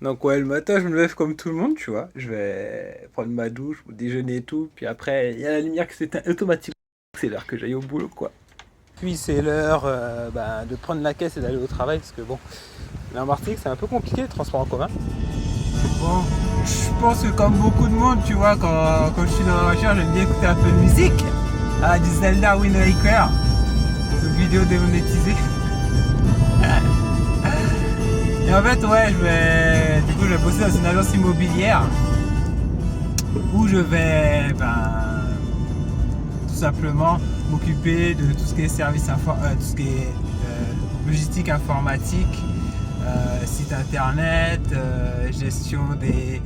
Donc ouais, le matin, je me lève comme tout le monde, tu vois. Je vais prendre ma douche, déjeuner et tout. Puis après, il y a la lumière qui s'éteint automatiquement. C'est l'heure que j'aille au boulot, quoi. Puis c'est l'heure de prendre la caisse et d'aller au travail. Parce que bon, là en Martinique, c'est un peu compliqué le transport en commun. Bon, je pense que comme beaucoup de monde, tu vois, quand je suis dans la voiture, j'aime bien écouter un peu de musique. Ah, du Zelda Wind Waker. Une vidéo démonétisée. Et en fait, ouais, je vais bosser dans une agence immobilière où je vais, tout simplement m'occuper de tout ce qui est tout ce qui est logistique informatique, site internet, gestion des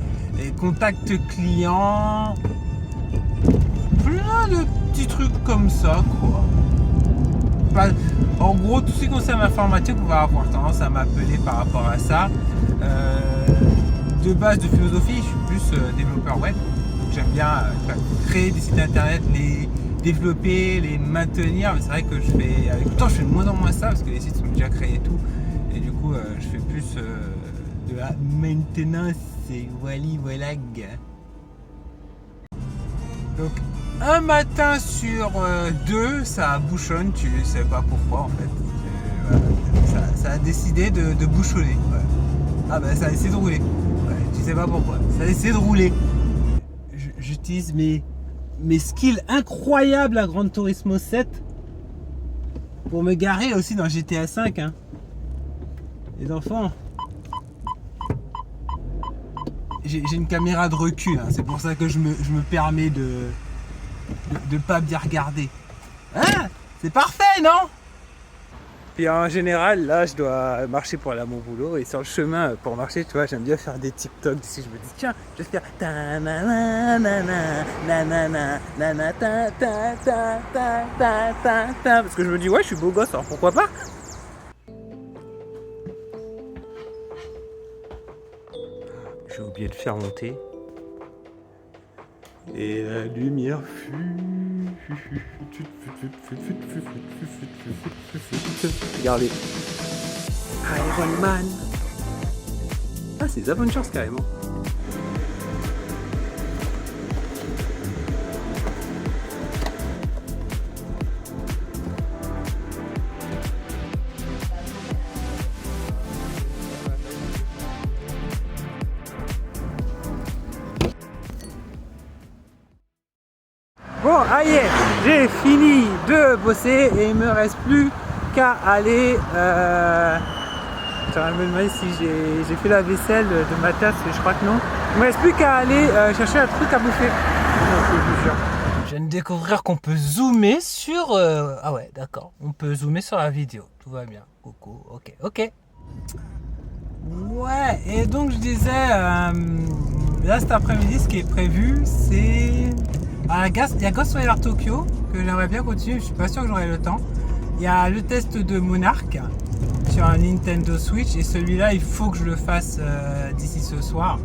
contacts clients, plein de petits trucs comme ça, quoi. En gros, tout ce qui concerne l'informatique, on va avoir tendance à m'appeler par rapport à ça. De base de philosophie, je suis plus développeur web. Donc j'aime bien créer des sites internet, les développer, les maintenir. Mais c'est vrai que je fais, avec le temps, je fais de moins en moins ça parce que les sites sont déjà créés et tout. Et du coup, je fais plus de la maintenance et voilà. Donc un matin sur deux, ça bouchonne, tu sais pas pourquoi en fait. Ça a décidé de bouchonner. Ouais. Ah bah ça a décidé de rouler. Ouais, tu sais pas pourquoi. Ça a décidé de rouler. J'utilise mes skills incroyables à Gran Turismo 7 pour me garer aussi dans GTA 5. Hein. Les enfants. J'ai une caméra de recul, hein. C'est pour ça que je me permets de pas bien regarder. Hein? C'est parfait, non? Puis en général, là, je dois marcher pour aller à mon boulot. Et sur le chemin, pour marcher, tu vois, j'aime bien faire des TikTok. Si je me dis, tiens, je vais faire ta na na na na na na na na na ta ta ta ta ta ta ta. Parce que je me dis, ouais, je suis beau gosse, alors pourquoi pas? J'ai oublié de faire monter. Et la lumière fut. Regardez. Iron Man. Ah, c'est Avengers carrément. Bon, aïe, j'ai fini de bosser et il me reste plus qu'à aller. J'aurais me demander si j'ai fait la vaisselle de ma tasse, mais je crois que non. Il me reste plus qu'à aller chercher un truc à bouffer. Je viens de découvrir qu'on peut zoomer sur. Ah ouais, d'accord. On peut zoomer sur la vidéo. Tout va bien. Coucou. Ok. Ouais, et donc je disais, là cet après-midi, ce qui est prévu, c'est. Il y a Ghostwire Tokyo que j'aimerais bien continuer, je suis pas sûr que j'aurai le temps. Il y a le test de Monarch sur un Nintendo Switch et celui-là il faut que je le fasse d'ici ce soir.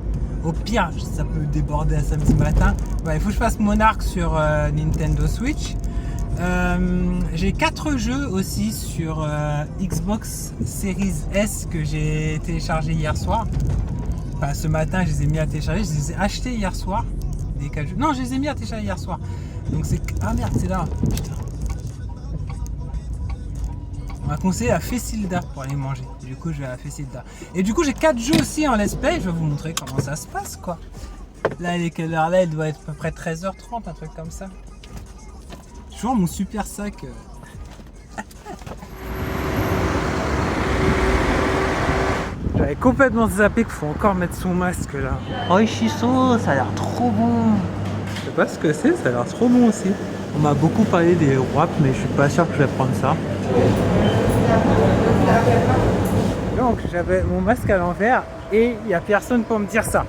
Au pire, ça peut déborder à samedi matin. Ouais, il faut que je fasse Monarch sur Nintendo Switch. J'ai 4 jeux aussi sur Xbox Series S que j'ai téléchargé hier soir. Enfin, ce matin, je les ai mis à télécharger. Je les ai achetés hier soir. Non, je les ai mis à télécharger hier soir. Donc c'est. Ah merde, c'est là. Putain. On m'a conseillé la Fessilda pour aller manger. Du coup, je vais à la Fessilda. Et du coup, j'ai 4 jeux aussi en let's play. Je vais vous montrer comment ça se passe, quoi. Là, il est quelle heure là? Il doit être à peu près 13h30, un truc comme ça. Toujours mon super sac. J'avais complètement zappé qu'il faut encore mettre son masque là. Oh Ishiso, ça a l'air trop bon. Je sais pas ce que c'est, ça a l'air trop bon aussi. On m'a beaucoup parlé des wraps, mais je suis pas sûr que je vais prendre ça. Donc j'avais mon masque à l'envers et il n'y a personne pour me dire ça.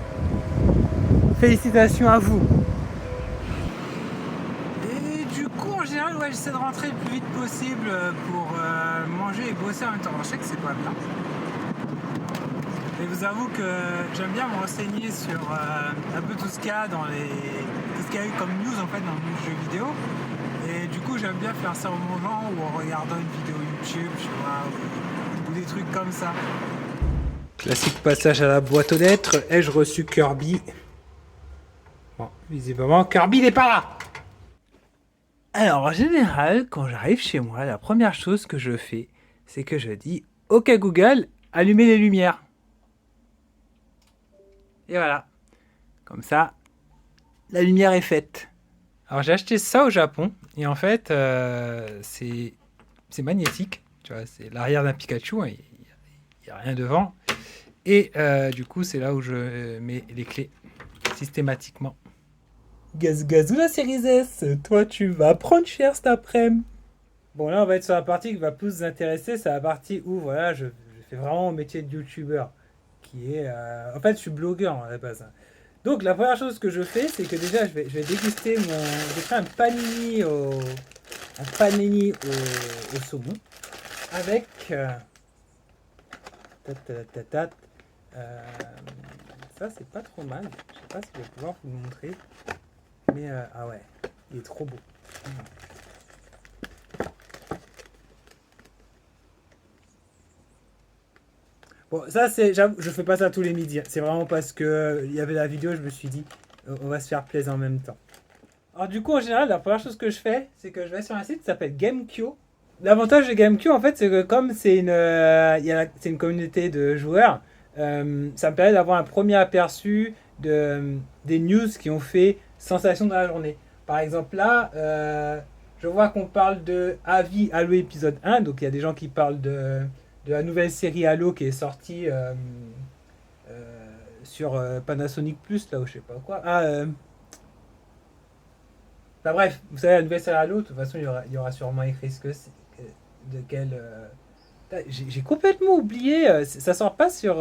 Félicitations à vous. Et du coup en général, ouais, j'essaie de rentrer le plus vite possible pour manger et bosser en même temps. Je sais que c'est pas bien. Et vous avoue que j'aime bien me renseigner sur un peu tout ce qu'il y a tout ce qu'il y a eu comme news en fait dans le jeu vidéo. Et du coup j'aime bien faire ça au moment ou en regardant une vidéo YouTube, tu vois, ou des trucs comme ça. Classique passage à la boîte aux lettres. Ai-je reçu Kirby? Bon, visiblement, Kirby n'est pas là. Alors, en général, quand j'arrive chez moi, la première chose que je fais, c'est que je dis « Ok Google, allumez les lumières ». Et voilà. Comme ça, la lumière est faite. Alors, j'ai acheté ça au Japon. Et en fait, c'est magnétique. Tu vois, c'est l'arrière d'un Pikachu. Il n'y a rien devant. Et du coup, c'est là où je mets les clés systématiquement. Gazou la série S, toi tu vas prendre cher cet après-midi. Bon, là on va être sur la partie qui va plus vous intéresser, c'est la partie où voilà, je fais vraiment mon métier de youtubeur. Qui est. En fait, je suis blogueur à la base. Donc, la première chose que je fais, c'est que déjà je vais déguster mon. J'ai fait un panini au saumon avec. Ça, c'est pas trop mal. Je sais pas si je vais pouvoir vous le montrer. Mais ah ouais, il est trop beau. Bon, ça c'est, j'avoue, je fais pas ça tous les midis. C'est vraiment parce que il y avait la vidéo, je me suis dit, on va se faire plaisir en même temps. Alors du coup, en général, la première chose que je fais, c'est que je vais sur un site qui s'appelle GameQ. L'avantage de GameQ, en fait, c'est que comme c'est c'est une communauté de joueurs, ça me permet d'avoir un premier aperçu des news qui ont fait sensation dans la journée. Par exemple, là, je vois qu'on parle de Avis Halo épisode 1, donc il y a des gens qui parlent de la nouvelle série Halo qui est sortie sur Panasonic Plus, là, ou je sais pas quoi. Enfin, bref, vous savez, la nouvelle série Halo, de toute façon, il y aura sûrement écrit de quel. J'ai complètement oublié, ça sort pas sur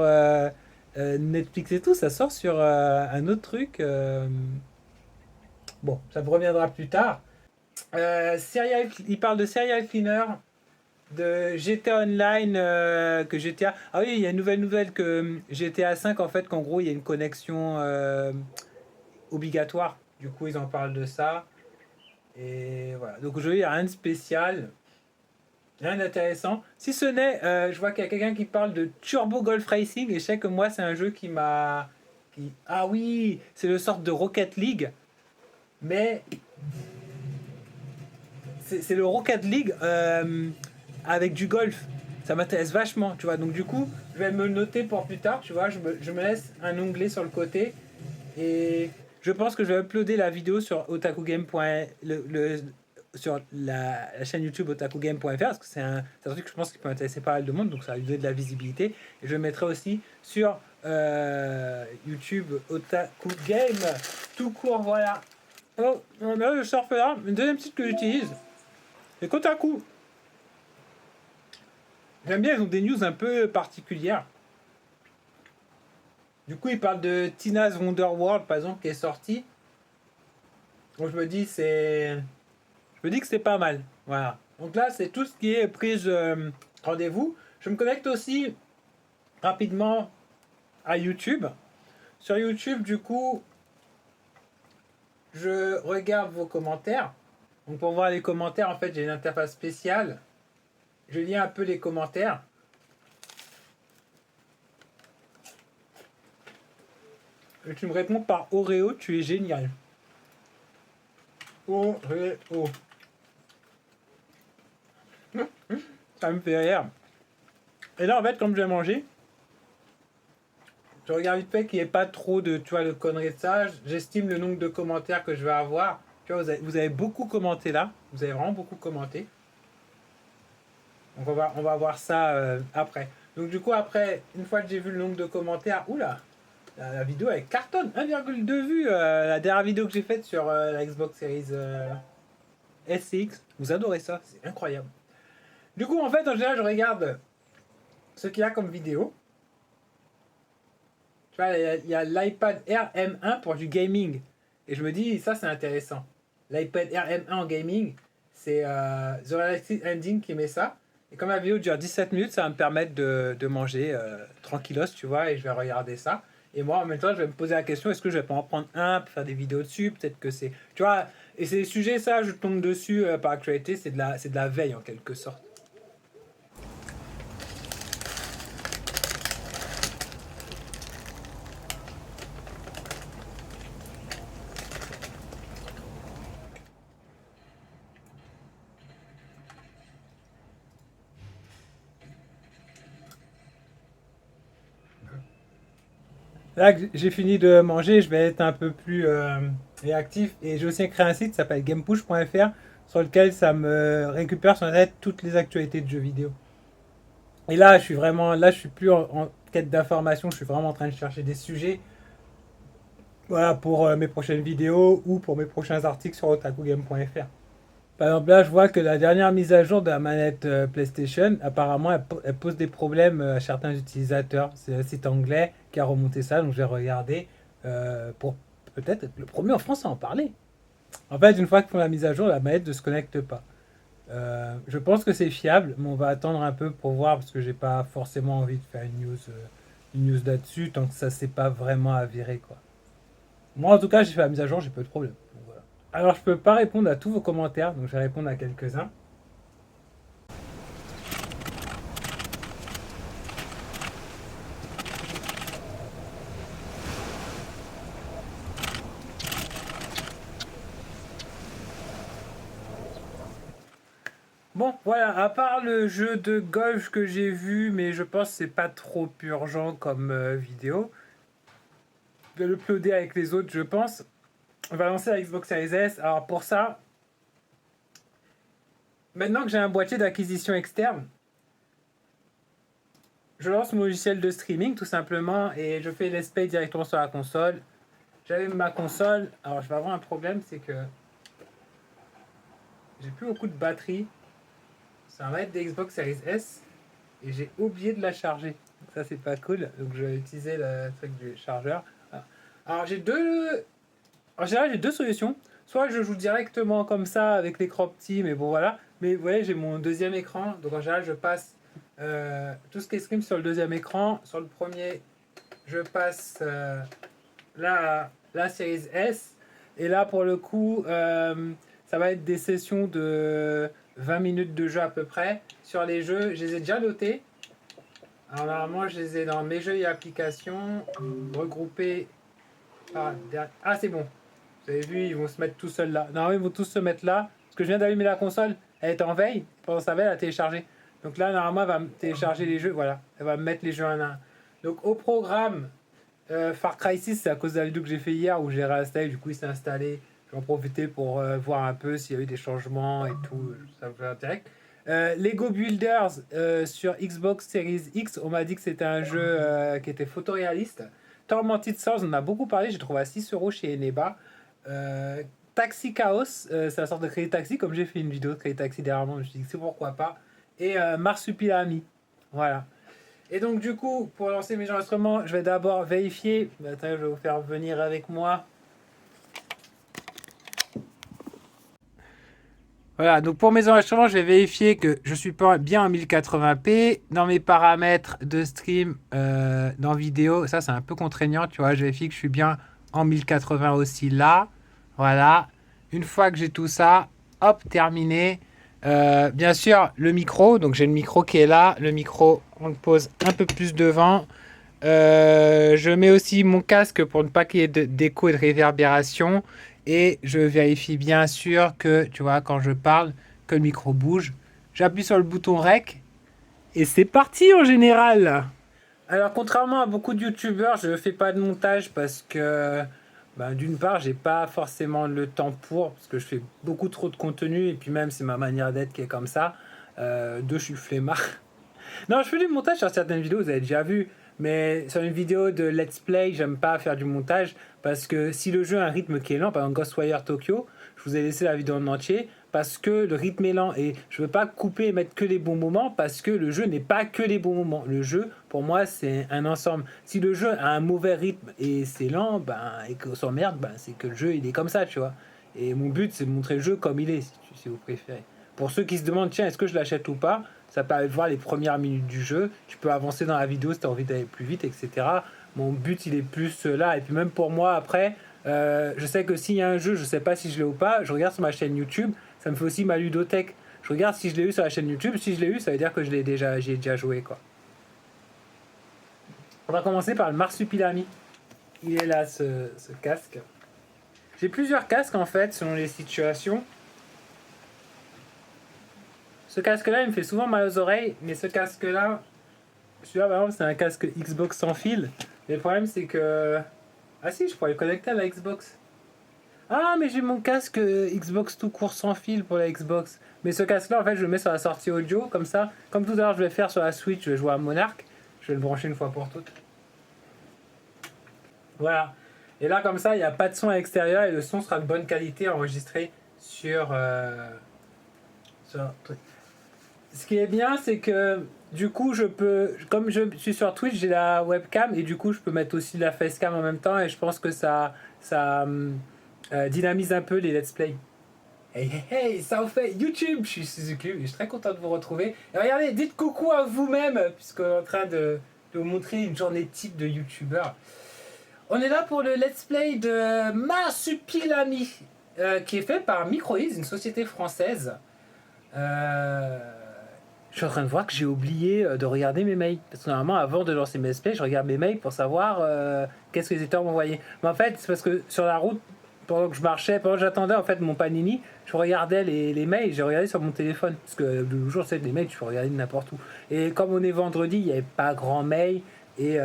Netflix et tout, ça sort sur un autre truc. Bon, ça me reviendra plus tard. Il parle de Serial Cleaner, de GTA Online, que GTA. Ah oui, il y a une nouvelle que GTA 5, en fait, qu'en gros, il y a une connexion obligatoire. Du coup, ils en parlent de ça. Et voilà. Donc aujourd'hui, il n'y a rien de spécial. Rien d'intéressant. Si ce n'est, je vois qu'il y a quelqu'un qui parle de Turbo Golf Racing. Et je sais que moi, c'est un jeu qui m'a. Ah oui, c'est le sorte de Rocket League. Mais. C'est le Rocket League avec du golf. Ça m'intéresse vachement, tu vois. Donc du coup, je vais me le noter pour plus tard, tu vois. Je me laisse un onglet sur le côté. Et je pense que je vais uploader la vidéo sur otakugame. Sur la chaîne YouTube otakugame.fr parce que c'est un truc que je pense qui peut intéresser pas mal de monde, donc ça va lui donner de la visibilité. Et je le mettrai aussi sur YouTube Otakugame tout court, voilà. Oh, on a le surf là. Une deuxième site que j'utilise, c'est Kotaku. J'aime bien, ils ont des news un peu particulières. Du coup, ils parlent de Tina's Wonder World, par exemple, qui est sorti. Donc je me dis que c'est pas mal. Voilà. Donc là, c'est tout ce qui est prise rendez-vous. Je me connecte aussi rapidement à YouTube. Sur YouTube, du coup, je regarde vos commentaires. Donc pour voir les commentaires, en fait, j'ai une interface spéciale. Je lis un peu les commentaires. Et tu me réponds par Oreo, tu es génial. Oreo. Ça me fait rire. Et là, en fait, comme je vais manger, je regarde vite fait qu'il n'y ait pas trop de, tu vois, de conneries de ça. J'estime le nombre de commentaires que je vais avoir. Tu vois, vous avez beaucoup commenté là. Vous avez vraiment beaucoup commenté. Donc on va voir ça après. Donc du coup, après, une fois que j'ai vu le nombre de commentaires, oula, la vidéo elle cartonne, 1,2 vues. La dernière vidéo que j'ai faite sur la Xbox Series SX. Vous adorez ça, c'est incroyable. Du coup, en fait, en général, je regarde ce qu'il y a comme vidéo. Tu vois, il y a l'iPad Air M1 pour du gaming. Et je me dis, ça c'est intéressant. L'iPad Air M1 en gaming, c'est The Realistic Ending qui met ça. Et comme la vidéo dure 17 minutes, ça va me permettre de manger tranquillos, tu vois, et je vais regarder ça. Et moi, en même temps, je vais me poser la question, est-ce que je vais pas en prendre un pour faire des vidéos dessus? Peut-être que c'est... Tu vois, et ces sujets, ça, je tombe dessus par actualité, c'est de la veille en quelque sorte. Là que j'ai fini de manger, je vais être un peu plus réactif. Et j'ai aussi créé un site qui s'appelle gamepush.fr sur lequel ça me récupère sur Internet toutes les actualités de jeux vidéo. Et là, je suis plus en quête d'information, je suis vraiment en train de chercher des sujets, voilà, pour mes prochaines vidéos ou pour mes prochains articles sur otakugame.fr. Par exemple, là, je vois que la dernière mise à jour de la manette PlayStation, apparemment, elle pose des problèmes à certains utilisateurs. C'est un site anglais qui a remonté ça, donc je vais regarder pour peut-être être le premier en France à en parler. En fait, une fois qu'ils font la mise à jour, la manette ne se connecte pas. Je pense que c'est fiable, mais on va attendre un peu pour voir parce que j'ai pas forcément envie de faire une news là-dessus tant que ça s'est pas vraiment avéré, quoi. Moi, en tout cas, j'ai fait la mise à jour, j'ai pas eu de problème. Donc, voilà. Alors, je peux pas répondre à tous vos commentaires, donc je vais répondre à quelques-uns. Bon, voilà, à part le jeu de golf que j'ai vu, mais je pense que c'est pas trop urgent comme vidéo. Je vais le uploader avec les autres, je pense. On va lancer la Xbox Series S. Alors pour ça, maintenant que j'ai un boîtier d'acquisition externe, je lance mon logiciel de streaming tout simplement et je fais l'espay directement sur la console. J'allume ma console. Alors je vais avoir un problème, c'est que j'ai plus beaucoup de batterie. Ça va être des Xbox Series S et j'ai oublié de la charger. Ça c'est pas cool, donc je vais utiliser le truc du chargeur. Alors j'ai deux. En général j'ai deux solutions. Soit je joue directement comme ça avec l'écran petit, mais bon voilà. Mais vous voyez j'ai mon deuxième écran, donc en général je passe tout ce qui est stream sur le deuxième écran. Sur le premier je passe la Series S et là pour le coup ça va être des sessions de 20 minutes de jeu à peu près. Sur les jeux, je les ai déjà notés. Alors normalement, je les ai dans mes jeux et applications, regroupés par... Ah, c'est bon. Vous avez vu, ils vont se mettre tout seuls là. Normalement, ils vont tous se mettre là. Parce que je viens d'allumer la console, elle est en veille. Pendant sa veille, elle a téléchargé. Donc là, normalement, elle va me télécharger les jeux. Voilà, elle va me mettre les jeux un à un. Donc au programme, Far Cry 6, c'est à cause de la vidéo que j'ai fait hier où j'ai réinstallé. Du coup, il s'est installé. Je vais en profiter pour voir un peu s'il y a eu des changements et tout. Ça me fait intérêt. Lego Builders sur Xbox Series X, on m'a dit que c'était un jeu qui était photoréaliste. Tormented Souls, on en a beaucoup parlé, j'ai trouvé à 6€ chez Eneba. Taxi Chaos, c'est la sorte de Crédit Taxi, comme j'ai fait une vidéo de Crédit Taxi dernièrement, je me suis dit que c'est pourquoi pas. Et Marsupilami, voilà. Et donc du coup, pour lancer mes enregistrements, je vais d'abord vérifier. Attends, je vais vous faire venir avec moi. Voilà, donc pour mes enregistrements, je vais vérifier que je suis bien en 1080p. Dans mes paramètres de stream, dans vidéo, ça c'est un peu contraignant, tu vois. Je vérifie que je suis bien en 1080 aussi là. Voilà. Une fois que j'ai tout ça, hop, terminé. Bien sûr, le micro. Donc j'ai le micro qui est là. Le micro, on le pose un peu plus devant. Je mets aussi mon casque pour ne pas qu'il y ait d'écho et de réverbération. Et je vérifie bien sûr que, tu vois, quand je parle, que le micro bouge. J'appuie sur le bouton REC et c'est parti en général. Alors, contrairement à beaucoup de youtubeurs, je ne fais pas de montage parce que, ben, d'une part, j'ai pas forcément le temps pour, parce que je fais beaucoup trop de contenu et puis même c'est ma manière d'être qui est comme ça. Deux, je suis flemmard. Non, je fais du montage sur certaines vidéos, vous avez déjà vu. Mais sur une vidéo de let's play, j'aime pas faire du montage parce que si le jeu a un rythme qui est lent, par exemple Ghostwire Tokyo, je vous ai laissé la vidéo en entier parce que le rythme est lent et je veux pas couper et mettre que les bons moments parce que le jeu n'est pas que les bons moments. Le jeu, pour moi, c'est un ensemble. Si le jeu a un mauvais rythme et c'est lent, ben, et qu'on s'emmerde, ben, c'est que le jeu il est comme ça, tu vois. Et mon but, c'est de montrer le jeu comme il est, si vous préférez. Pour ceux qui se demandent, tiens, est-ce que je l'achète ou pas, ça permet de voir les premières minutes du jeu. Tu peux avancer dans la vidéo si tu as envie d'aller plus vite, etc. Mon but, il est plus là. Et puis même pour moi, après, je sais que s'il y a un jeu, je sais pas si je l'ai ou pas, je regarde sur ma chaîne YouTube. Ça me fait aussi ma ludothèque. Je regarde si je l'ai eu sur la chaîne YouTube. Si je l'ai eu, ça veut dire que j'y ai déjà joué, quoi. On va commencer par le Marsupilami. Il est là, ce casque. J'ai plusieurs casques, en fait, selon les situations. Ce casque-là, il me fait souvent mal aux oreilles, mais ce casque-là, celui-là, par exemple, c'est un casque Xbox sans fil. Mais le problème, c'est que... Ah si, je pourrais le connecter à la Xbox. Ah, mais j'ai mon casque Xbox tout court sans fil pour la Xbox. Mais ce casque-là, en fait, je le mets sur la sortie audio, comme ça. Comme tout à l'heure, je vais faire sur la Switch, je vais jouer à Monarch. Je vais le brancher une fois pour toutes. Voilà. Et là, comme ça, il n'y a pas de son à l'extérieur et le son sera de bonne qualité enregistré sur un truc. Ce qui est bien, c'est que du coup, je peux, comme je suis sur Twitch, j'ai la webcam et du coup, je peux mettre aussi la facecam en même temps et je pense que ça dynamise un peu les let's play. Hey, hey, hey, ça vous fait YouTube, je suis Suzuki et je suis très content de vous retrouver. Et regardez, dites coucou à vous-même, puisqu'on est en train de vous montrer une journée type de YouTubeur. On est là pour le let's play de Marsupilami, qui est fait par Microids, une société française. Je suis en train de voir que j'ai oublié de regarder mes mails. Parce que normalement, avant de lancer mes let's play, je regarde mes mails pour savoir qu'est-ce que les éditeurs m'envoyaient. Mais en fait, c'est parce que sur la route, pendant que je marchais, pendant que j'attendais en fait mon panini, je regardais les mails, j'ai regardé sur mon téléphone. Parce que de nos jours, c'est des mails, tu peux regarder n'importe où. Et comme on est vendredi, il n'y avait pas grand mail. Et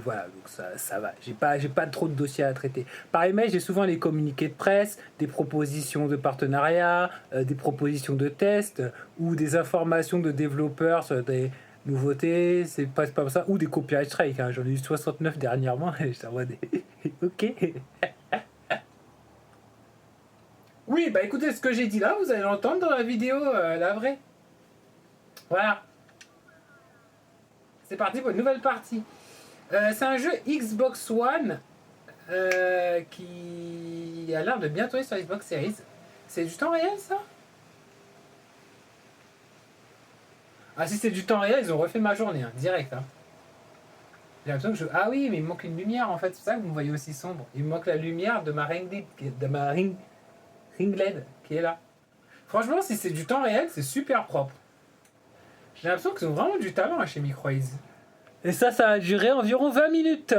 voilà, donc ça va. J'ai pas trop de dossiers à traiter. Par email, j'ai souvent les communiqués de presse, des propositions de partenariat, des propositions de tests ou des informations de développeurs sur des nouveautés. C'est pas ça. Ou des copyright strikes. Hein. J'en ai eu 69 dernièrement. Et je t'envoie des. Ok. Oui, bah écoutez, ce que j'ai dit là, vous allez l'entendre dans la vidéo, la vraie. Voilà. C'est parti pour une nouvelle partie. C'est un jeu Xbox One qui a l'air de bien tourner sur Xbox Series. C'est du temps réel, ça? Ah, si c'est du temps réel, ils ont refait ma journée, hein, direct. Hein. J'ai l'impression que je... Ah oui, mais il me manque une lumière, en fait. C'est pour ça que vous me voyez aussi sombre. Il me manque la lumière de ma ring LED qui est là. Franchement, si c'est du temps réel, c'est super propre. J'ai l'impression qu'ils ont vraiment du talent hein, chez Microids. Et ça a duré environ 20 minutes.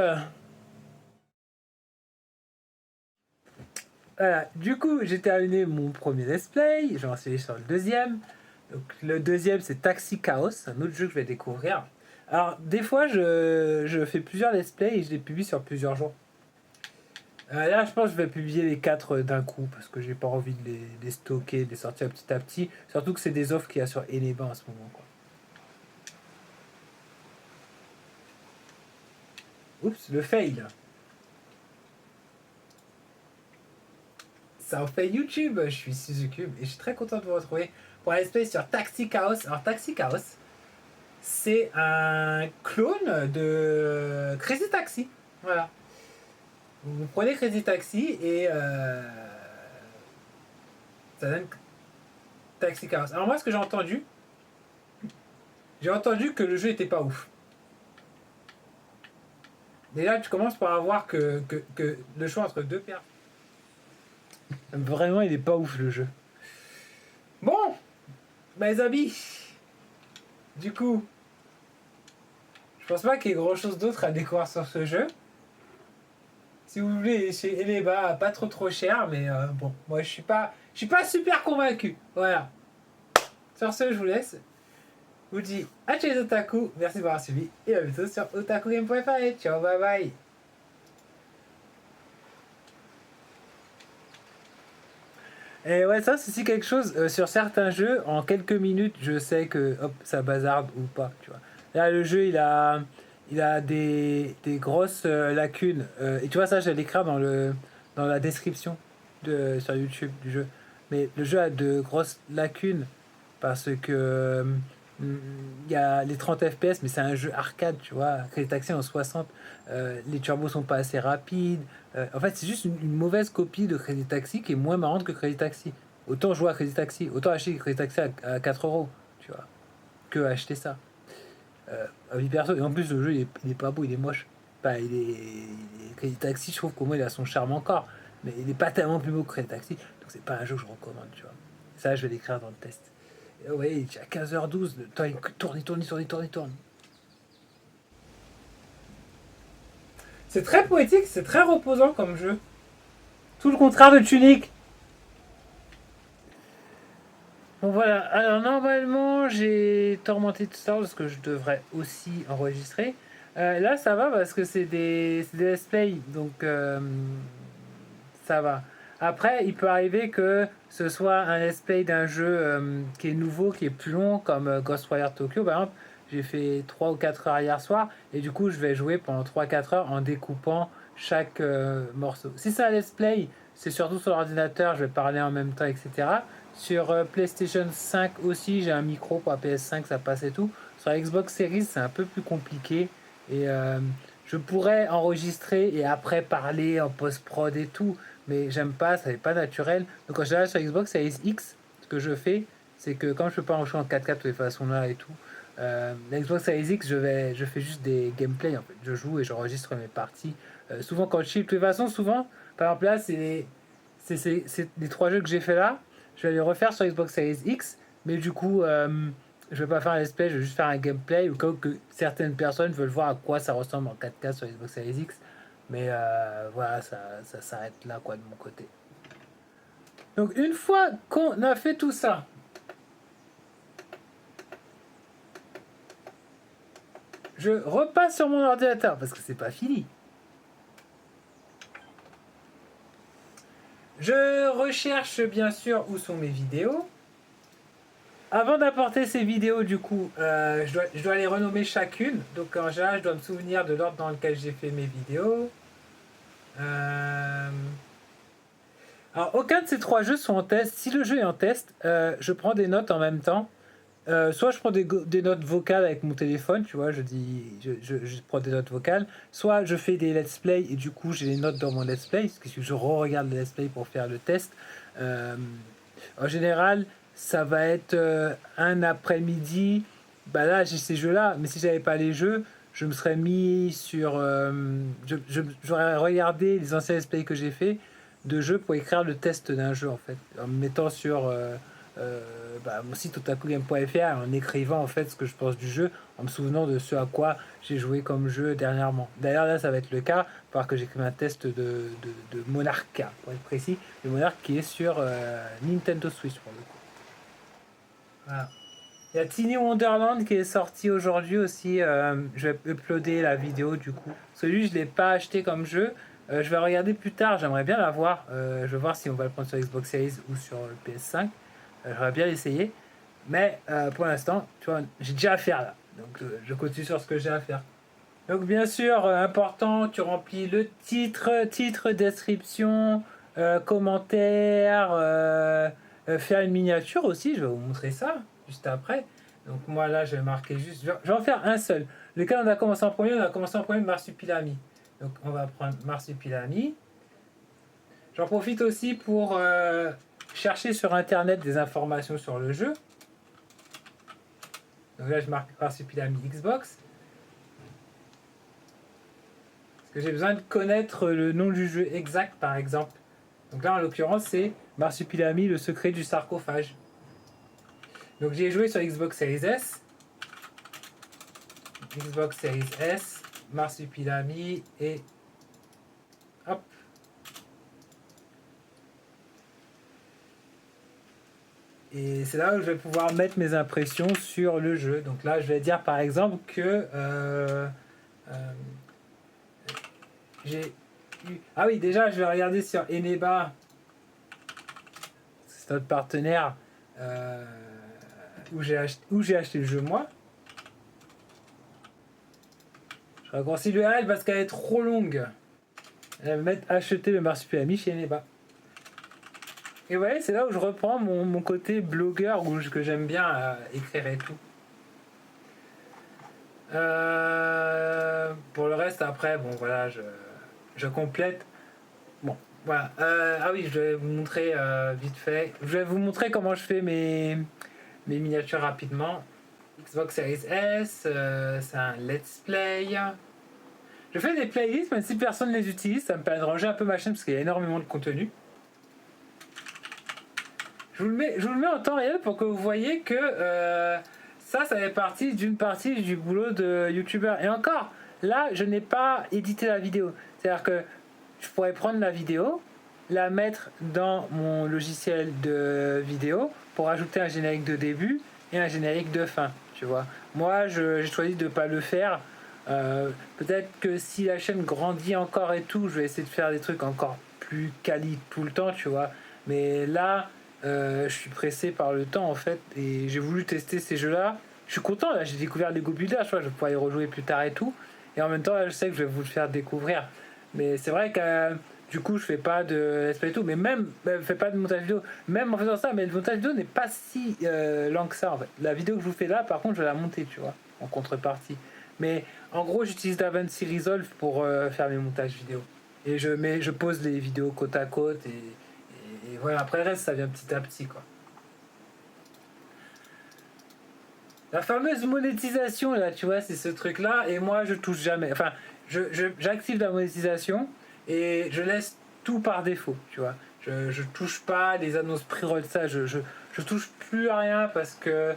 Voilà, du coup, j'ai terminé mon premier let's play. J'en suis sur le deuxième. Donc, le deuxième, c'est Taxi Chaos, un autre jeu que je vais découvrir. Alors, des fois, je fais plusieurs let's play et je les publie sur plusieurs jours. Là, je pense que je vais publier les 4 d'un coup parce que j'ai pas envie de les stocker, de les sortir petit à petit. Surtout que c'est des offres qu'il y a sur Eleba en ce moment. Quoi. Oups, le fail. Ça en fait YouTube, je suis Suzuki et je suis très content de vous retrouver pour un let's play sur Taxi Chaos. Alors Taxi Chaos, c'est un clone de Crazy Taxi. Voilà. Vous prenez Crazy Taxi et ça donne Taxi Chaos. Alors moi, ce que j'ai entendu que le jeu était pas ouf. Et là, tu commences par avoir que le choix entre deux paires. Vraiment, il est pas ouf le jeu. Bon, mes amis, du coup, je pense pas qu'il y ait grand chose d'autre à découvrir sur ce jeu. Si vous voulez, chez Eleba, pas trop cher, mais bon, moi je suis pas super convaincu. Voilà. Sur ce, je vous laisse. Je vous dis à chez les otaku, merci d'avoir suivi et à bientôt sur otakugame.fr. Ciao, bye bye. Et ouais, ça c'est aussi quelque chose, sur certains jeux, en quelques minutes, je sais que hop, ça bazarde ou pas, tu vois. Là, le jeu, il a des grosses lacunes. Et tu vois, ça, je vais l'écrire dans la description sur YouTube du jeu. Mais le jeu a de grosses lacunes parce que il y a les 30 FPS, mais c'est un jeu arcade, tu vois. Crazy Taxi en 60, les turbos sont pas assez rapides. En fait, c'est juste une mauvaise copie de Crazy Taxi qui est moins marrante que Crazy Taxi. Autant jouer à Crazy Taxi, autant acheter Crazy Taxi à 4 €, tu vois, que acheter ça. À vie perso, et en plus, le jeu il est pas beau, il est moche. Enfin, Crazy Taxi, je trouve qu'au moins il a son charme encore, mais il est pas tellement plus beau que Crazy Taxi, donc c'est pas un jeu que je recommande, tu vois. Ça, je vais l'écrire dans le test. Oui, à 15h12, le temps il tourne. C'est très poétique, c'est très reposant comme jeu. Tout le contraire de Tunic. Bon voilà, alors normalement j'ai tormenté tout ça parce que je devrais aussi enregistrer. Là, ça va parce que c'est des let's play, donc ça va. Après, il peut arriver que ce soit un let's play d'un jeu qui est nouveau, qui est plus long, comme Ghostwire Tokyo, par exemple. J'ai fait 3 ou 4 heures hier soir, et du coup, je vais jouer pendant 3 4 heures en découpant chaque morceau. Si c'est un let's play, c'est surtout sur l'ordinateur, je vais parler en même temps, etc. Sur PlayStation 5 aussi, j'ai un micro pour la PS5, ça passe et tout. Sur la Xbox Series, c'est un peu plus compliqué. Et je pourrais enregistrer et après parler en post-prod et tout, mais j'aime pas, ça n'est pas naturel. Donc en général sur Xbox Series X, ce que je fais, c'est que quand je peux pas enregistrer en 4K de toutes les façons là et tout, la Xbox Series X, je fais juste des gameplays en fait. Je joue et j'enregistre mes parties. Souvent quand je chip, de toute façon, souvent, par exemple là, c'est les 3 jeux que j'ai fait là, je vais les refaire sur Xbox Series X, mais du coup, je vais pas faire un let's play, je vais juste faire un gameplay au cas où que certaines personnes veulent voir à quoi ça ressemble en 4K sur Xbox Series X. Mais voilà, ça s'arrête là quoi de mon côté. Donc une fois qu'on a fait tout ça, je repasse sur mon ordinateur parce que c'est pas fini. Je recherche bien sûr où sont mes vidéos. Avant d'apporter ces vidéos, du coup, je dois les renommer chacune. Donc en général, je dois me souvenir de l'ordre dans lequel j'ai fait mes vidéos. Alors, aucun de ces 3 jeux sont en test. Si le jeu est en test, je prends des notes en même temps. Soit je prends des notes vocales avec mon téléphone, tu vois, je prends des notes vocales. Soit je fais des let's play et du coup j'ai les notes dans mon let's play, parce que je re-regarde le let's play pour faire le test. En général, ça va être un après-midi. Bah là, j'ai ces jeux-là, mais si j'avais pas les jeux, je me serais mis sur. J'aurais regardé les anciens let's play que j'ai fait de jeux pour écrire le test d'un jeu en fait, en me mettant sur mon site otakugame.fr en écrivant en fait ce que je pense du jeu, en me souvenant de ce à quoi j'ai joué comme jeu dernièrement. D'ailleurs là ça va être le cas, il va falloir que j'écrive un test de Monarcha pour être précis, le Monarch qui est sur Nintendo Switch pour le coup. Voilà. Il y a Tiny Wonderland qui est sorti aujourd'hui aussi. Je vais uploader la vidéo du coup. Celui je l'ai pas acheté comme jeu. Je vais regarder plus tard. J'aimerais bien l'avoir. Je vais voir si on va le prendre sur Xbox Series ou sur le PS5. J'aimerais bien l'essayer. Mais pour l'instant, tu vois, j'ai déjà à faire là. Donc je continue sur ce que j'ai à faire. Donc bien sûr, important, tu remplis le titre, description, commentaire, faire une miniature aussi. Je vais vous montrer ça juste après. Donc moi là, je vais marquer juste. Je vais en faire un seul. Lequel on a commencé en premier? On a commencé en premier Marsupilami. Donc on va prendre Marsupilami. J'en profite aussi pour chercher sur internet des informations sur le jeu. Donc là, je marque Marsupilami Xbox. Parce que j'ai besoin de connaître le nom du jeu exact, par exemple. Donc là, en l'occurrence, c'est Marsupilami, le secret du sarcophage. Donc j'ai joué sur Xbox Series S. Xbox Series S, Marsupilami et... Hop. Et c'est là où je vais pouvoir mettre mes impressions sur le jeu. Donc là, je vais dire par exemple que j'ai eu... Ah oui, déjà, je vais regarder sur Eneba. C'est notre partenaire où j'ai acheté le jeu moi. Je raccourcis l'URL parce qu'elle est trop longue. Elle va mettre acheter le Marsupilami chez Eneba. Et vous voyez, c'est là où je reprends mon côté blogueur que j'aime bien écrire et tout. Pour le reste, après, bon voilà, je complète. Bon, voilà. Ah oui, je vais vous montrer vite fait. Je vais vous montrer comment je fais mes miniatures rapidement. Xbox Series S, c'est un let's play. Je fais des playlists, même si personne ne les utilise, ça me permet de ranger un peu ma chaîne parce qu'il y a énormément de contenu. Je vous le mets en temps réel pour que vous voyez que ça fait partie d'une partie du boulot de youtubeur. Et encore, là, je n'ai pas édité la vidéo. C'est-à-dire que je pourrais prendre la vidéo, la mettre dans mon logiciel de vidéo pour ajouter un générique de début et un générique de fin, tu vois. Moi, j'ai choisi de ne pas le faire Peut-être que si la chaîne grandit encore et tout, je vais essayer de faire des trucs encore plus quali tout le temps, tu vois. Mais là, je suis pressé par le temps en fait, et j'ai voulu tester ces jeux-là. Je suis content, là, j'ai découvert Lego Builder, tu vois, je vais pouvoir y rejouer plus tard et tout. Et en même temps, là, je sais que je vais vous le faire découvrir. Mais c'est vrai que du coup, je fais pas de let's play et tout, mais même, je fais pas de montage vidéo. Même en faisant ça, mais le montage vidéo n'est pas si lent que ça en fait. La vidéo que je vous fais là, par contre, je vais la monter, tu vois, en contrepartie. Mais en gros, j'utilise DaVinci Resolve pour faire mes montages vidéo. Et je pose les vidéos côte à côte et voilà. Après le reste, ça vient petit à petit, quoi. La fameuse monétisation, là, tu vois, c'est ce truc-là. Et moi, je touche jamais. Enfin, j'active la monétisation et je laisse tout par défaut, tu vois. Je touche pas les annonces pre-roll, ça, je touche plus à rien parce que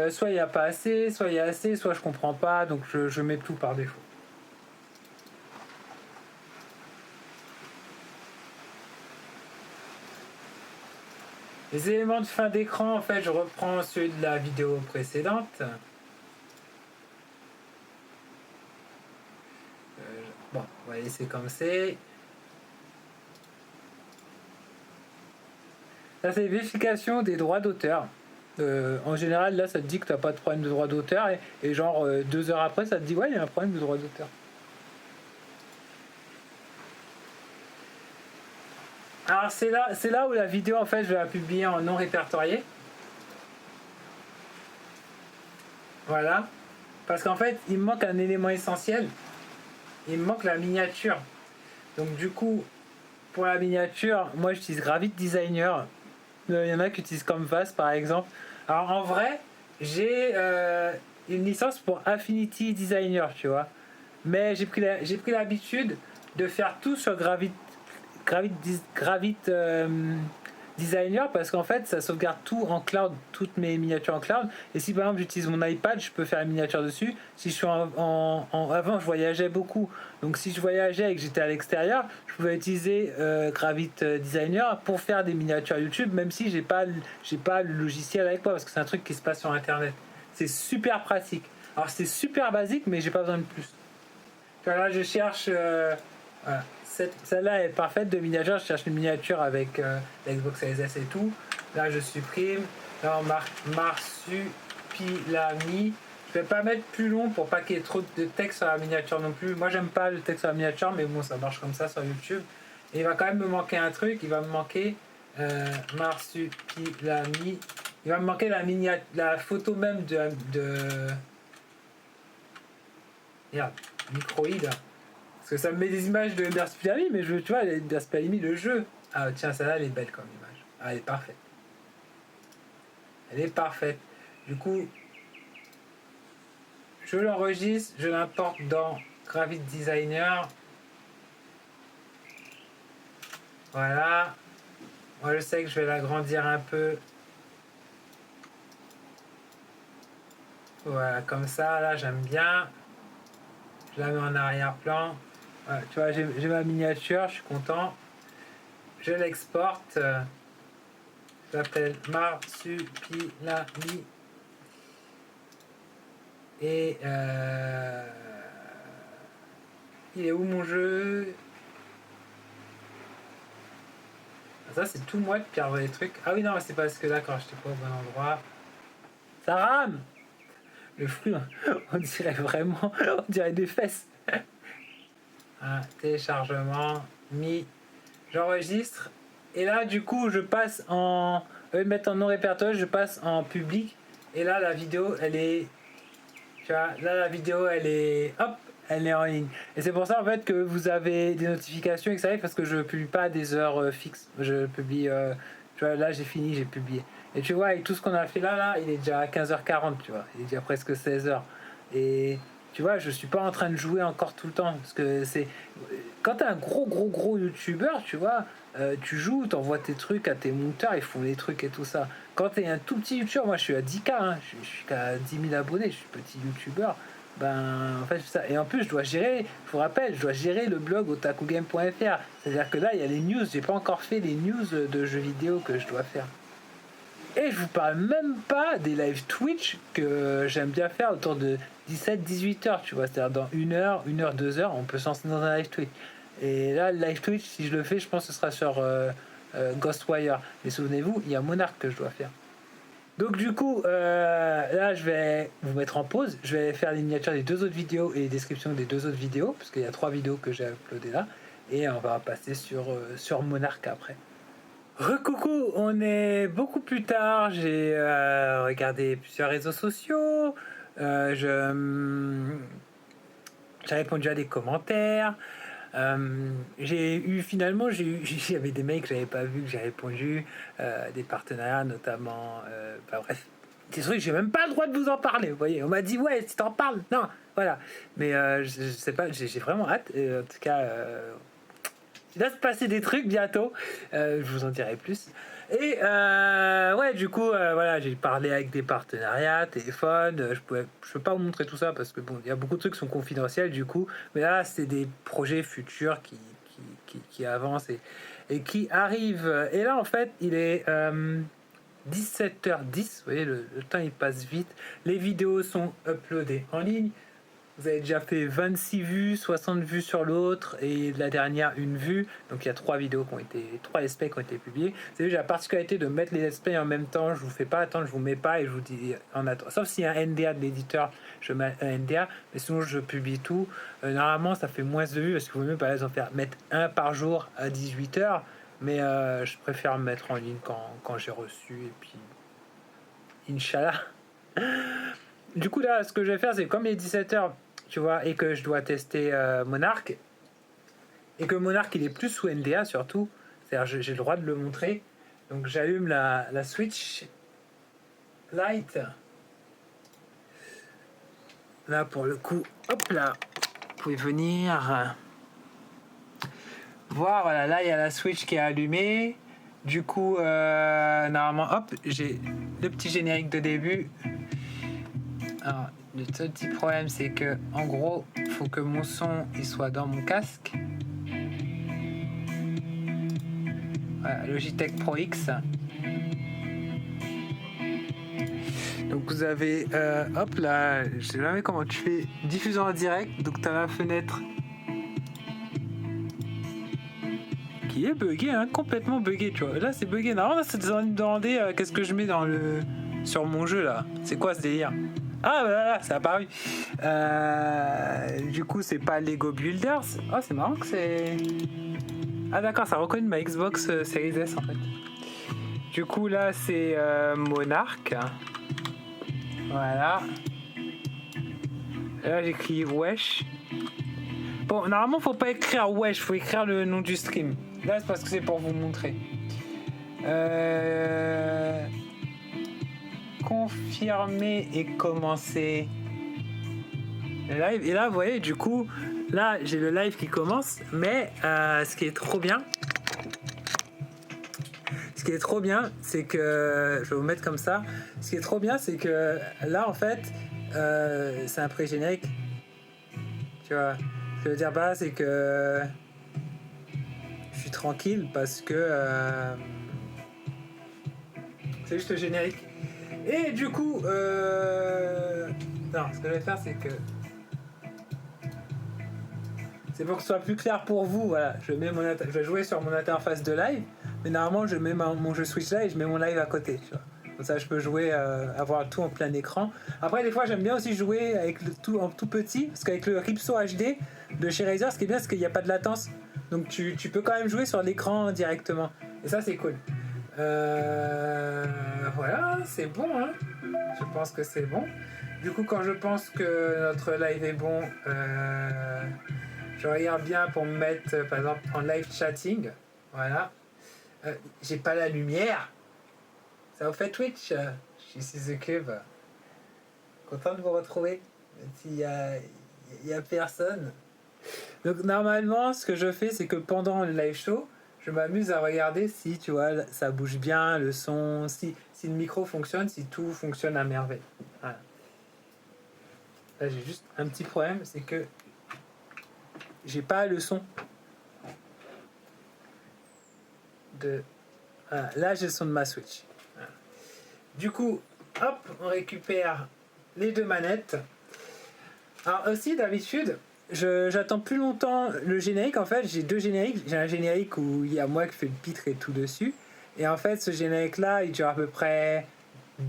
soit il n'y a pas assez, soit il y a assez, soit je comprends pas, donc je mets tout par défaut. Les éléments de fin d'écran, en fait, je reprends ceux de la vidéo précédente. Bon, on va laisser comme c'est. Ça, c'est vérification des droits d'auteur. En général, là, ça te dit que tu n'as pas de problème de droit d'auteur et genre 2 heures après, ça te dit ouais, il y a un problème de droit d'auteur. Alors c'est là où la vidéo, en fait, je vais la publier en non répertorié. Voilà. Parce qu'en fait, il me manque un élément essentiel. Il me manque la miniature. Donc du coup, pour la miniature, moi j'utilise Gravit Designer. Il y en a qui utilisent Canvas par exemple. Alors en vrai, j'ai une licence pour Affinity Designer, tu vois. Mais j'ai pris l'habitude de faire tout sur Gravit Designer parce qu'en fait ça sauvegarde tout en cloud, toutes mes miniatures en cloud. Et si par exemple j'utilise mon iPad, je peux faire une miniature dessus. Si je suis avant, je voyageais beaucoup, donc si je voyageais et que j'étais à l'extérieur, je pouvais utiliser Gravit Designer pour faire des miniatures YouTube, même si j'ai pas le logiciel avec moi parce que c'est un truc qui se passe sur internet. C'est super pratique. Alors c'est super basique, mais j'ai pas besoin de plus. Là je cherche voilà. Celle-là est parfaite de miniature. Je cherche une miniature avec l'Xbox Series S et tout. Là, je supprime. Là, marsupilami. Je vais pas mettre plus long pour pas qu'il y ait trop de texte sur la miniature non plus. Moi, j'aime pas le texte sur la miniature, mais bon, ça marche comme ça sur YouTube. Et il va quand même me manquer un truc. Il va me manquer marsupilami. Il va me manquer la photo même de... Merde, microïde. Parce que ça me met des images de Marsupilami, mais tu vois, Marsupilami, le jeu. Ah tiens, celle-là, elle est belle comme image. Ah, elle est parfaite. Elle est parfaite. Du coup, je l'enregistre, je l'importe dans Gravit Designer. Voilà. Moi, je sais que je vais l'agrandir un peu. Voilà, comme ça, là, j'aime bien. Je la mets en arrière-plan. Voilà, tu vois, j'ai ma miniature, je suis content. Je l'exporte. Je l'appelle Marsupilami. Et il est où mon jeu? Ça c'est tout moi de perdre les trucs. Ah oui non, c'est parce que là quand j'étais pas au bon endroit. Ça rame. Le fruit, on dirait vraiment, on dirait des fesses. Téléchargement, j'enregistre. Et là du coup je passe en... Au lieu de mettre en non répertorié, je passe en public. Et là la vidéo elle est... Tu vois, là la vidéo elle est... Hop, elle est en ligne. Et c'est pour ça en fait que vous avez des notifications et que ça arrive parce que je publie pas à des heures fixes. Je publie... tu vois, là j'ai fini, j'ai publié. Et tu vois, avec tout ce qu'on a fait là, il est déjà à 15h40, tu vois. Il est déjà presque 16h. Et... Tu vois, je suis pas en train de jouer encore tout le temps. Parce que c'est. Quand t'es un gros youtubeur, tu vois, tu joues, t'envoies tes trucs à tes monteurs, ils font les trucs et tout ça. Quand t'es un tout petit youtubeur, moi je suis à 10K, hein, je suis qu'à 10 000 abonnés, je suis petit youtubeur. Ben, en fait, c'est ça. Et en plus, je dois gérer, je vous rappelle, je dois gérer le blog otakugame.fr. C'est-à-dire que là, il y a les news, j'ai pas encore fait les news de jeux vidéo que je dois faire. Et je vous parle même pas des live Twitch que j'aime bien faire autour de 17-18 heures, tu vois. C'est-à-dire dans 1 heure, 2 heures, on peut se lancer dans un live Twitch. Et là, le live Twitch, si je le fais, je pense que ce sera sur Ghostwire. Mais souvenez-vous, il y a Monarch que je dois faire. Donc du coup, là, je vais vous mettre en pause. Je vais faire les miniatures des 2 autres vidéos et les descriptions des 2 autres vidéos, parce qu'il y a 3 vidéos que j'ai uploadées là. Et on va passer sur Monarch après. Recoucou, on est beaucoup plus tard. J'ai regardé plusieurs réseaux sociaux. J'ai répondu à des commentaires. J'avais des mails que j'avais pas vus, que j'ai répondu, des partenariats notamment. Bref, des trucs, j'ai même pas le droit de vous en parler. Vous voyez, on m'a dit ouais, si t'en parles, non, voilà. Mais je sais pas, j'ai vraiment hâte. En tout cas, il va se passer des trucs bientôt. Je vous en dirai plus. Et ouais, du coup, voilà, j'ai parlé avec des partenariats, téléphone. Je peux pas vous montrer tout ça parce que bon, il y a beaucoup de trucs qui sont confidentiels du coup. Mais là, c'est des projets futurs qui avancent et qui arrivent. Et là, en fait, il est 17h10. Vous voyez, le temps il passe vite. Les vidéos sont uploadées en ligne. Vous avez déjà fait 26 vues, 60 vues sur l'autre et la dernière 1 vue. Donc il y a 3 vidéos qui ont été, 3 let's play qui ont été publiés. C'est la particularité de mettre les let's play en même temps. Je vous fais pas attendre, je vous mets pas et je vous dis en attendant. Sauf s'il y a un NDA de l'éditeur, je mets un NDA. Mais sinon je publie tout. Normalement ça fait moins de vues parce qu'il vaut mieux par exemple mettre un par jour à 18h. Mais je préfère me mettre en ligne quand j'ai reçu et puis Inch'Allah. Du coup là ce que je vais faire c'est comme il est 17h. Tu vois, et que je dois tester Monarch, et que Monarch il est plus sous NDA surtout, c'est-à-dire j'ai le droit de le montrer. Donc j'allume la Switch Lite. Là pour le coup, hop là, vous pouvez venir voir, voilà, là il y a la Switch qui est allumée. Du coup, normalement, hop, j'ai le petit générique de début. Alors, le seul petit problème, c'est que, en gros, il faut que mon son il soit dans mon casque. Voilà, Logitech Pro X. Donc vous avez, hop là, je sais jamais comment tu fais diffusion en direct. Donc tu as la fenêtre qui est buggée, hein, complètement buggée, tu vois. Là c'est buggé. Normalement, c'est de me demander qu'est-ce que je mets sur mon jeu là. C'est quoi ce délire? Ah bah là, c'est apparu. Du coup, c'est pas Lego Builders. Oh, c'est marrant que c'est. Ah d'accord, ça reconnaît ma Xbox Series S en fait. Du coup, là, c'est Monarch. Voilà. Là, j'écris Wesh. Bon, normalement, faut pas écrire Wesh, faut écrire le nom du stream. Là, c'est parce que c'est pour vous montrer. Confirmer et commencer le live. Et là, vous voyez, du coup, là, j'ai le live qui commence. Mais ce qui est trop bien, c'est que je vais vous mettre comme ça. Ce qui est trop bien, c'est que là, en fait, c'est un pré-générique. Tu vois, ce que je veux dire pas, c'est que je suis tranquille parce que c'est juste le générique. Et du coup, non, ce que je vais faire, c'est que c'est pour que ce soit plus clair pour vous. Voilà, je vais jouer sur mon interface de live, mais normalement, je mets mon jeu Switch là et je mets mon live à côté. Tu vois. Comme ça, je peux jouer, avoir tout en plein écran. Après, des fois, j'aime bien aussi jouer avec le tout en tout petit, parce qu'avec le Ripso HD de chez Razer, ce qui est bien, c'est qu'il n'y a pas de latence. Donc, tu peux quand même jouer sur l'écran directement. Et ça, c'est cool. Voilà, c'est bon, hein. Je pense que c'est bon. Du coup, quand je pense que notre live est bon, je regarde bien pour me mettre, par exemple, en live chatting. Voilà. J'ai pas la lumière. Ça vous fait Twitch? Je suis The Cube. Content de vous retrouver. S'il y a personne. Donc, normalement, ce que je fais, c'est que pendant le live show, je m'amuse à regarder si, tu vois, ça bouge bien, le son, si le micro fonctionne, si tout fonctionne à merveille. Voilà. Là, j'ai juste un petit problème, c'est que j'ai pas le son de... Voilà. Là, j'ai le son de ma Switch. Du coup, hop, on récupère les 2 manettes. Alors aussi d'habitude, j'attends plus longtemps le générique. En fait, j'ai deux génériques. J'ai un générique où il y a moi qui fais le pitre et tout dessus. Et en fait, ce générique-là, il dure à peu près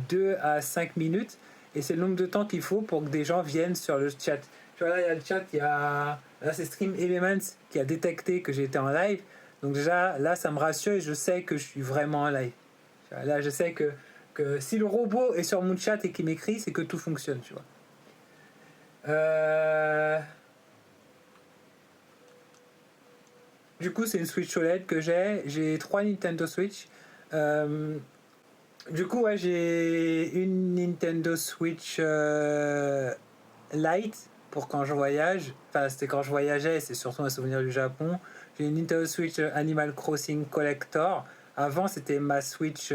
2 à 5 minutes. Et c'est le nombre de temps qu'il faut pour que des gens viennent sur le chat. Tu vois, là, il y a le chat, il y a... Là, c'est Stream Elements qui a détecté que j'étais en live. Donc déjà, là, ça me rassure et je sais que je suis vraiment en live. Là, je sais que si le robot est sur mon chat et qu'il m'écrit, c'est que tout fonctionne, tu vois. Du coup, c'est une Switch OLED que j'ai. J'ai 3 Nintendo Switch. Du coup, ouais, j'ai une Nintendo Switch Lite pour quand je voyage. Enfin, c'était quand je voyageais, c'est surtout un souvenir du Japon. J'ai une Nintendo Switch Animal Crossing Collector. Avant, c'était ma Switch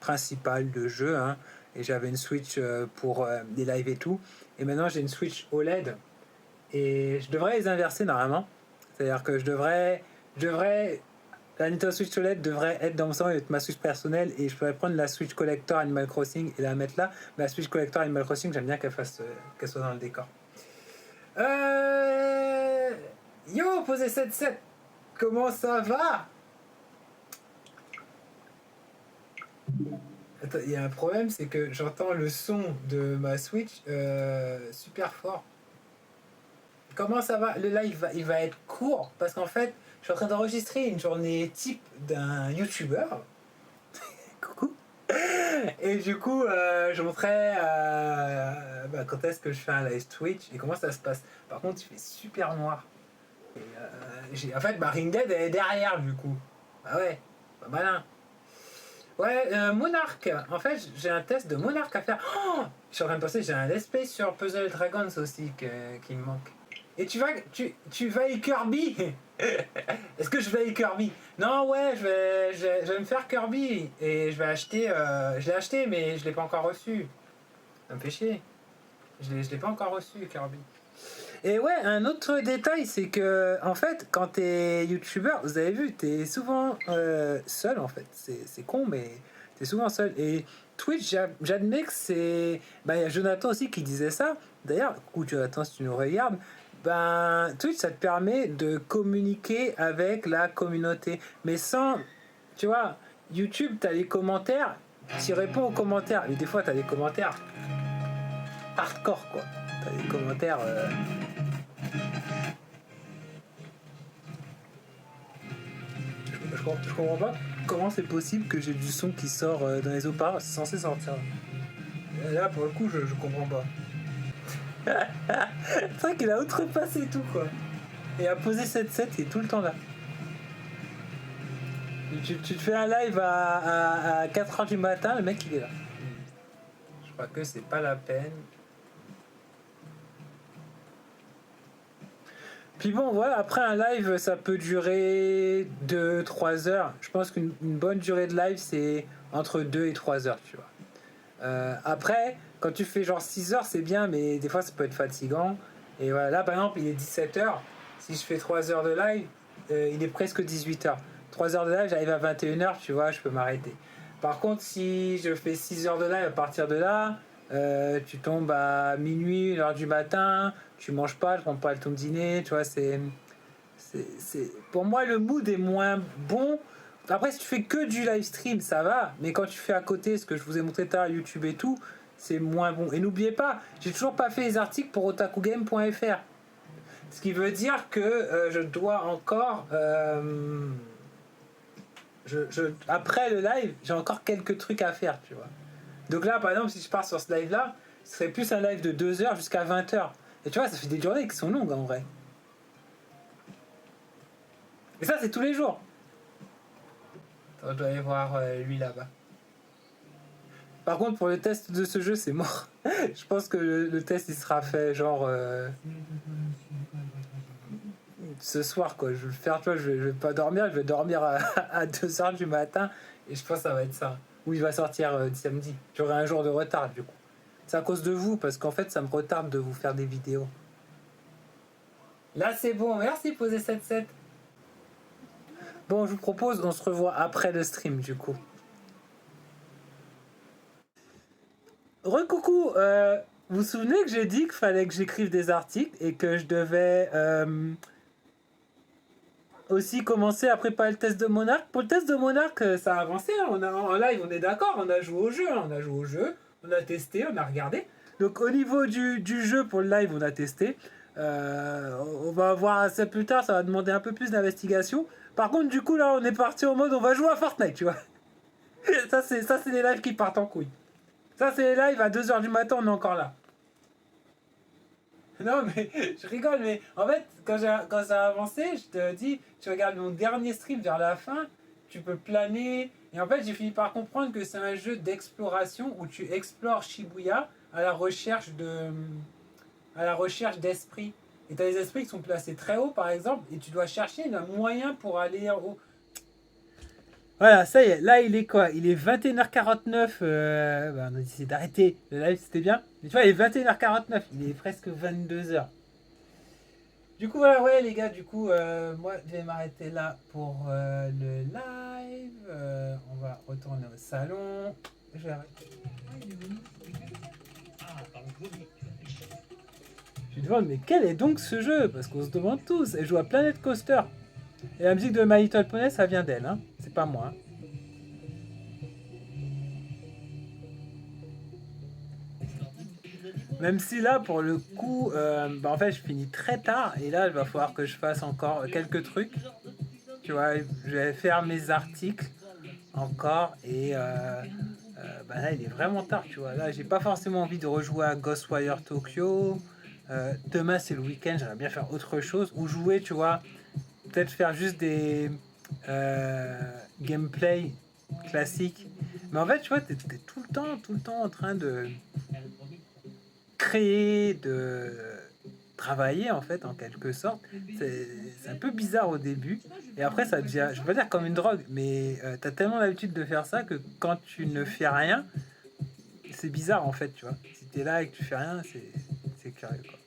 principale de jeu. Hein, et j'avais une Switch pour des lives et tout. Et maintenant, j'ai une Switch OLED. Et je devrais les inverser normalement. C'est-à-dire que je devrais la Nintendo Switch OLED devrait être dans mon salon et être ma Switch personnelle et je pourrais prendre la Switch Collector Animal Crossing et la mettre là. Mais la Switch Collector Animal Crossing, j'aime bien qu'elle soit dans le décor. Yo, posé 7-7, comment ça va? Attends, il y a un problème, c'est que j'entends le son de ma Switch super fort. Comment ça va? Le live il va être court parce qu'en fait, je suis en train d'enregistrer une journée type d'un YouTuber. Coucou. Et du coup, je montrais quand est-ce que je fais un live Twitch et comment ça se passe. Par contre, il fait super noir. Et, en fait, ma ring dead elle est derrière du coup. Bah ouais, pas malin. Ouais, Monarch. En fait, j'ai un test de Monarch à faire. Oh, je suis en train de penser, j'ai un let's play sur Puzzle Dragons aussi qui me manque. Et tu vas y Kirby. Est-ce que je vais y Kirby? Non, ouais, je vais me faire Kirby. Et je vais acheter... je l'ai acheté, mais je l'ai pas encore reçu. Ça me fait chier. Je l'ai pas encore reçu, Kirby. Et ouais, un autre détail, c'est que, en fait, quand t'es youtubeur, vous avez vu, t'es souvent seul, en fait. C'est con, mais t'es souvent seul. Et Twitch, j'admets que c'est... Bah, il y a Jonathan aussi qui disait ça. D'ailleurs, coucou Jonathan, si tu nous regardes, ben, Twitch, ça te permet de communiquer avec la communauté. Mais sans, tu vois, YouTube, t'as les commentaires, tu réponds aux commentaires. Mais des fois, t'as des commentaires hardcore, quoi. T'as des commentaires... Je comprends pas comment c'est possible que j'ai du son qui sort dans les haut-parleurs. C'est censé sortir. Et là, pour le coup, je comprends pas. C'est vrai qu'il a outrepassé tout, quoi. Et a posé 7-7 et tout le temps là. Tu te fais un live à 4h du matin, le mec il est là. Je crois que c'est pas la peine. Puis bon, voilà, après un live, ça peut durer 2-3 heures. Je pense qu'une bonne durée de live, c'est entre 2 et 3 heures, tu vois. Après, quand tu fais genre 6 heures, c'est bien, mais des fois, ça peut être fatigant. Et voilà, là, par exemple, il est 17 heures. Si je fais 3 heures de live, il est presque 18 heures. 3 heures de live, j'arrive à 21 heures, tu vois, je peux m'arrêter. Par contre, si je fais 6 heures de live à partir de là, tu tombes à minuit, 1h du matin, tu manges pas, tu prends pas ton dîner, tu vois, c'est... Pour moi, le mood est moins bon. Après, si tu fais que du live stream, ça va, mais quand tu fais à côté ce que je vous ai montré tout à l'heure, YouTube et tout, c'est moins bon. Et n'oubliez pas, j'ai toujours pas fait les articles pour otakugame.fr. Ce qui veut dire que je dois encore... après le live, j'ai encore quelques trucs à faire, tu vois. Donc là, par exemple, si je pars sur ce live-là, ce serait plus un live de 2 heures jusqu'à 20 heures. Et tu vois, ça fait des journées qui sont longues en vrai. Et ça, c'est tous les jours. Attends, je dois aller voir lui là-bas. Par contre, pour le test de ce jeu, c'est mort. Je pense que le test, il sera fait genre... ce soir, quoi. Je vais le faire, tu vois, je vais pas dormir, je vais dormir à 2h du matin. Et je pense que ça va être ça. Ou il va sortir samedi. J'aurai un jour de retard, du coup. C'est à cause de vous, parce qu'en fait, ça me retarde de vous faire des vidéos. Là, c'est bon. Merci, posé 7-7. Bon, je vous propose, on se revoit après le stream, du coup. Recoucou, vous vous souvenez que j'ai dit qu'il fallait que j'écrive des articles et que je devais aussi commencer à préparer le test de Monarque. Pour le test de Monarque, ça a avancé. Hein. En live, on est d'accord, on a joué au jeu. Hein. On a joué au jeu, on a testé, on a regardé. Donc au niveau du jeu pour le live, on a testé. On va voir ça plus tard, ça va demander un peu plus d'investigation. Par contre, du coup, là, on est parti en mode on va jouer à Fortnite, tu vois. Ça, c'est les lives qui partent en couille. Ça, c'est les lives à 2h du matin, on est encore là. Non, mais je rigole, mais en fait, quand ça a avancé, je te dis, tu regardes mon dernier stream vers la fin, tu peux planer. Et en fait, j'ai fini par comprendre que c'est un jeu d'exploration où tu explores Shibuya à la recherche d'esprits. Et tu as des esprits qui sont placés très haut, par exemple, et tu dois chercher un moyen pour aller haut. Voilà, ça y est, là il est quoi? Il est 21h49, on a décidé d'arrêter le live, c'était bien. Mais tu vois, il est 21h49, il est presque 22h. Du coup, voilà, ouais les gars, du coup, moi je vais m'arrêter là pour le live. On va retourner au salon. Je vais arrêter. Je me demande, mais quel est donc ce jeu? Parce qu'on se demande tous. Elle joue à Planet Coaster. Et la musique de My Little Pony, ça vient d'elle, hein. C'est pas moi. Hein. Même si là, pour le coup, en fait, je finis très tard. Et là, il va falloir que je fasse encore quelques trucs. Tu vois, je vais faire mes articles encore. Et là, il est vraiment tard, tu vois. Là, j'ai pas forcément envie de rejouer à Ghostwire Tokyo. Demain, c'est le week-end. J'aimerais bien faire autre chose. Ou jouer, tu vois. Peut-être faire juste des gameplay classiques. Mais en fait, tu vois, t'es tout le temps en train de créer, de travailler en fait en quelque sorte. C'est un peu bizarre au début et après ça devient, je vais pas dire comme une drogue, mais t'as tellement l'habitude de faire ça que quand tu ne fais rien, c'est bizarre en fait, tu vois. Si t'es là et que tu fais rien, c'est curieux quoi.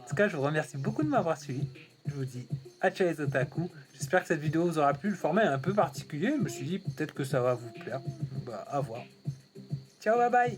En tout cas, je vous remercie beaucoup de m'avoir suivi. Je vous dis à ciao les otaku. J'espère que cette vidéo vous aura plu. Le format est un peu particulier. Je me suis dit peut-être que ça va vous plaire. Bah à voir. Ciao, bye bye.